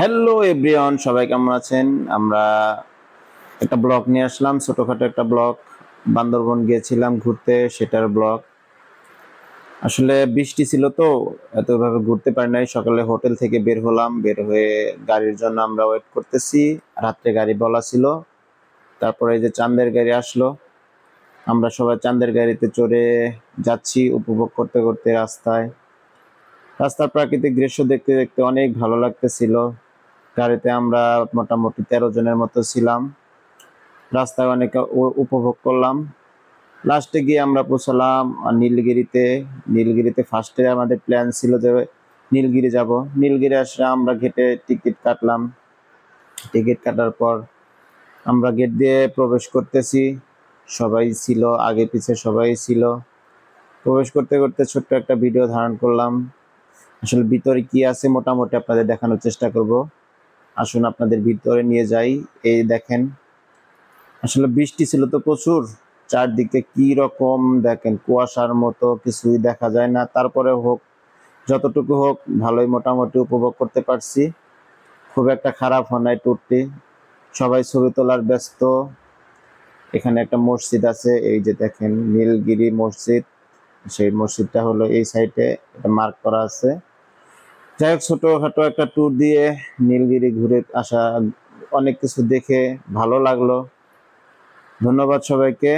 Hello everyone, সবাই কেমন আছেন? আমরা একটা ব্লগ নিয়ে আসলাম, ছোটখাটো একটা ব্লগ। বান্দরবন গিয়েছিলাম ঘুরতে, সেটার ব্লগ। আসলে বৃষ্টি ছিল তো এতভাবে ঘুরতে পারি নাই। সকালে হোটেল থেকে বের হলাম, বের হয়ে গাড়ির জন্য আমরা ওয়েট করতেছি। রাত্রে গাড়ি বলা ছিল, তারপরে এই যে চাঁদের গাড়ি আসলো। আমরা সবাই চাঁদের গাড়িতে চড়ে যাচ্ছি উপভোগ করতে করতে। রাস্তার প্রাকৃতিক দৃশ্য দেখতে দেখতে অনেক ভালো লাগতেছিল। গাড়িতে আমরা মোটামুটি 13 জনের মতো ছিলাম। রাস্তায় অনেক উপভোগ করলাম। লাস্টে গিয়ে আমরা পৌঁছালাম নীলগিরিতে। নীলগিরিতে ফার্স্টে আমাদের প্ল্যান ছিল যে নীলগিরি যাব। নীলগিরি আসলে আমরা গেটে টিকিট কাটলাম। টিকিট কাটার পর আমরা গেট দিয়ে প্রবেশ করতেছি। সবাই ছিল, আগে পিছে সবাই ছিল। প্রবেশ করতে করতে ছোট্ট একটা ভিডিও ধারণ করলাম। আসলে ভিতরে কি আছে মোটামুটি আপনাদের দেখানোর চেষ্টা করব। আসুন আপনাদের ভিতরে নিয়ে যাই। এই দেখেন, আসলে বৃষ্টি ছিল তো প্রচুর। চারদিকে কি রকম দেখেন, কুয়াশার মতো, কিছুই দেখা যায় না। তারপরে হোক, যতটুকু হোক ভালোই মোটামুটি উপভোগ করতে পারছি। খুব একটা খারাপ হয় নাই ট্যুরটি। সবাই ছবি তোলার ব্যস্ত। এখানে একটা মসজিদ আছে, এই যে দেখেন নীলগিরি মসজিদ। সেই মসজিদটা হলো এই সাইডে, এটা মার্ক করা আছে। যাই হোক, ছোটখাটো একটা ট্যুর দিয়ে নীলগিরি ঘুরে আসা, অনেক কিছু দেখে ভালো লাগলো। ধন্যবাদ সবাইকে।